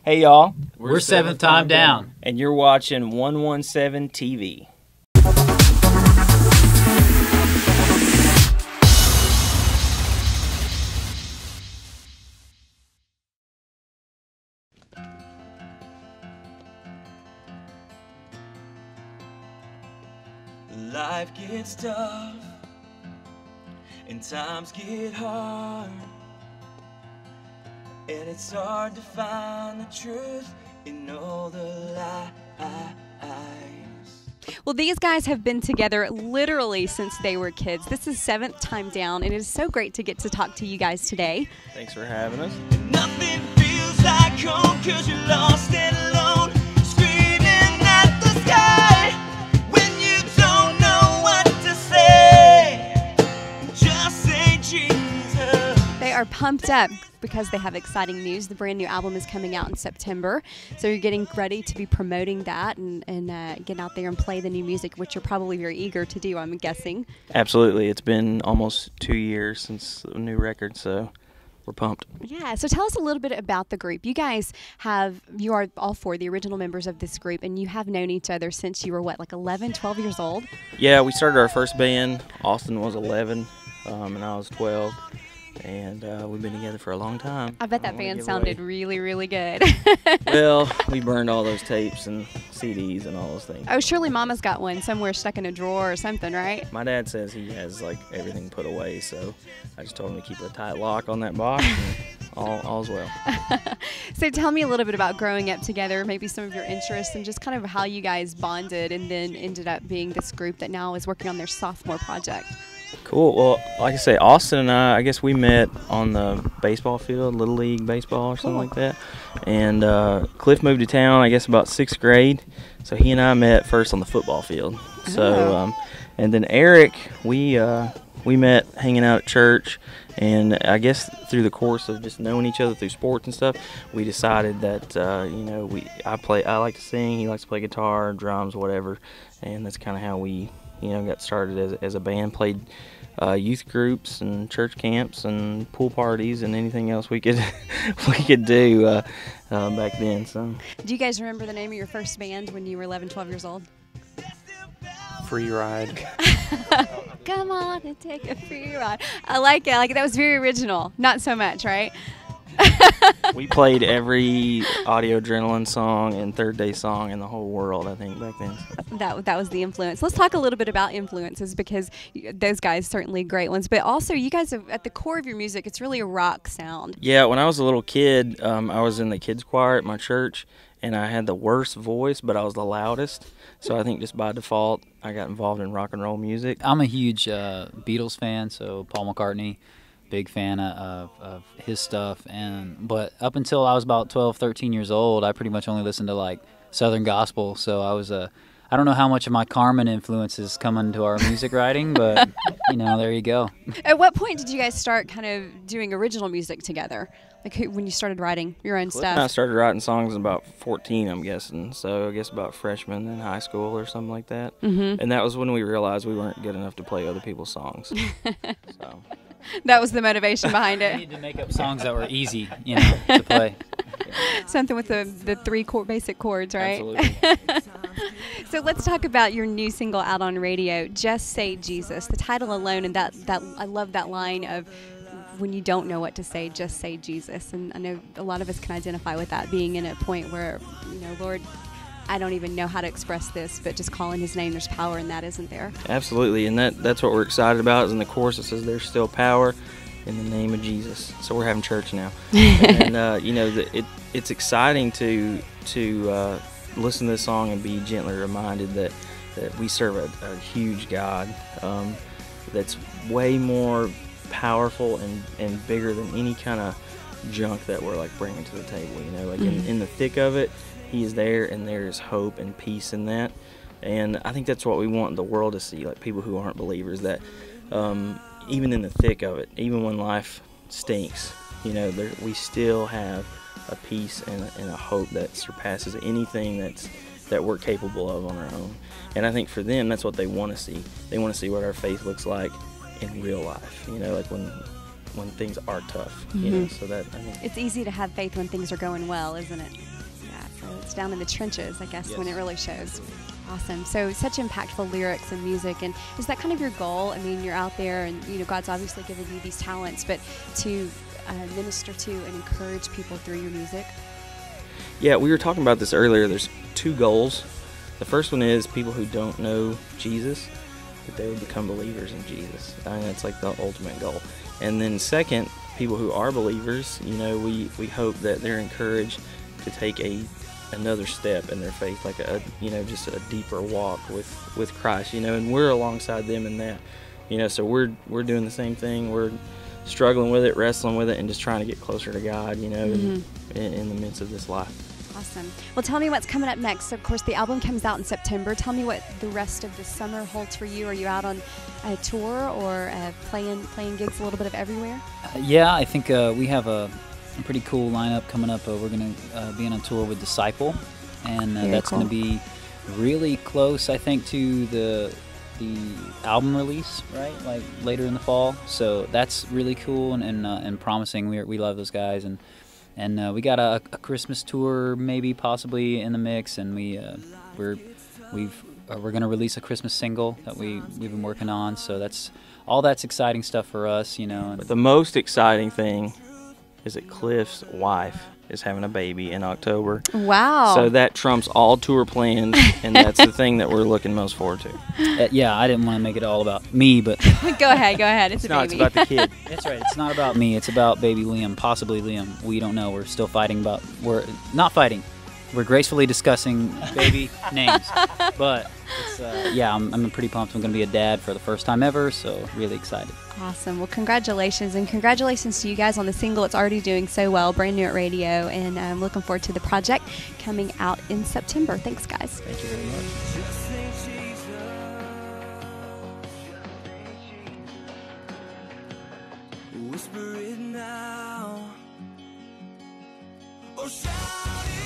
Hey y'all, We're Seventh Time Down, and you're watching 117 TV. Life gets tough and times get hard, and it's hard to find the truth in all the lies. Well, these guys have been together literally since they were kids. This is 7th Time Down, and it is so great to get to talk to you guys today. Thanks for having us. Nothing feels like home 'cause you're lost and alone, screaming at the sky when you don't know what to say. Just say Jesus. They are pumped up because they have exciting news. The brand new album is coming out in September, so you're getting ready to be promoting that and get out there and play the new music, which you're probably very eager to do, I'm guessing. Absolutely. It's been almost 2 years since the new record, so we're pumped. Yeah, so tell us a little bit about the group. You guys you are all four the original members of this group, and you have known each other since you were, what, like 11, 12 years old? Yeah, we started our first band. Austin was 11, and I was 12. And we've been together for a long time. I bet that band sounded really, really good. Well, we burned all those tapes and CDs and all those things. Oh, surely Mama's got one somewhere stuck in a drawer or something, right? My dad says he has like everything put away, so I just told him to keep a tight lock on that box, and all's well. So tell me a little bit about growing up together, maybe some of your interests, and just kind of how you guys bonded and then ended up being this group that now is working on their sophomore project. Cool. Well, like I say, Austin and I guess we met on the baseball field, Little League baseball or something like that. And Cliff moved to town, I guess, about 6th grade. So he and I met first on the football field. So, and then Eric, we met hanging out at church. And I guess through the course of just knowing each other through sports and stuff, we decided that I like to sing, he likes to play guitar, drums, whatever. And that's kind of how we got started as a band, played youth groups and church camps and pool parties and anything else we could do back then. So, do you guys remember the name of your first band when you were 11, 12 years old? Free Ride. Come on and take a free ride. I like it. That was very original. Not so much, right? We played every Audio Adrenaline song and Third Day song in the whole world, I think, back then. That was the influence. Let's talk a little bit about influences, because those guys certainly great ones. But also, you guys have, at the core of your music, it's really a rock sound. Yeah, when I was a little kid, I was in the kids choir at my church, and I had the worst voice, but I was the loudest. So I think just by default, I got involved in rock and roll music. I'm a huge Beatles fan, so Paul McCartney. Big fan of his stuff, but up until I was about 12, 13 years old, I pretty much only listened to like Southern gospel. So I was I don't know how much of my Carmen influence is coming to our music writing, but there you go. At what point did you guys start kind of doing original music together? Like when you started writing your own stuff? I started writing songs in about 14, I'm guessing. So I guess about freshman in high school or something like that. Mm-hmm. And that was when we realized we weren't good enough to play other people's songs. So. That was the motivation behind it. We needed to make up songs that were easy, to play. Something with the three basic chords, right? Absolutely. So let's talk about your new single out on radio, Just Say Jesus. The title alone, and that I love that line of, when you don't know what to say, just say Jesus. And I know a lot of us can identify with that, being in a point where, Lord, I don't even know how to express this, but just calling his name, there's power in that, isn't there? Absolutely, and that's what we're excited about. Is in the chorus it says there's still power in the name of Jesus. So we're having church now. And it's exciting to listen to this song and be gently reminded that we serve a huge God that's way more powerful and bigger than any kind of junk that we're like bringing to the table. In the thick of it, he is there, and there is hope and peace in that. And I think that's what we want the world to see, like people who aren't believers, that even in the thick of it, even when life stinks, we still have a peace and a hope that surpasses anything that we're capable of on our own. And I think for them, that's what they want to see. They want to see what our faith looks like in real life, like when things are tough. Mm-hmm. So that, I mean, it's easy to have faith when things are going well, isn't it? So it's down in the trenches, I guess, Yes. when it really shows. Awesome. So such impactful lyrics and music. And is that kind of your goal? I mean, you're out there and, you know, God's obviously given you these talents, but to minister to and encourage people through your music? Yeah, we were talking about this earlier. There's two goals. The first one is people who don't know Jesus, that they would become believers in Jesus. I mean, that's like the ultimate goal. And then second, people who are believers, you know, we hope that they're encouraged to take another step in their faith, like just a deeper walk with Christ, you know, and we're alongside them in that, you know, so we're doing the same thing. We're struggling with it, wrestling with it, and just trying to get closer to God, you know, in the midst of this life. Awesome. Well, tell me what's coming up next. Of course, the album comes out in September. Tell me what the rest of the summer holds for you. Are you out on a tour or playing gigs a little bit of everywhere? Yeah, I think we have a pretty cool lineup coming up. We're going to be on tour with Disciple, and that's cool. going to be really close, I think, to the album release, right? Like later in the fall. So that's really cool and promising. We love those guys, and we got a Christmas tour maybe possibly in the mix, and we're going to release a Christmas single that we've been working on. So that's exciting stuff for us, you know. But the most exciting thing is that Cliff's wife is having a baby in October. Wow. So that trumps all tour plans, and that's the thing that we're looking most forward to. Yeah, I didn't want to make it all about me, but Go ahead. It's a No, baby. it's about the kid. that's right. It's not about me. It's about baby Liam, possibly Liam. We don't know. We're still fighting we're not fighting. We're gracefully discussing baby names. But it's, I'm pretty pumped. I'm going to be a dad for the first time ever, so really excited. Awesome. Well, congratulations, and congratulations to you guys on the single. It's already doing so well, brand new at radio, and I'm looking forward to the project coming out in September. Thanks, guys. Thank you very much. Just say Jesus. Whisper it now. Or shout it.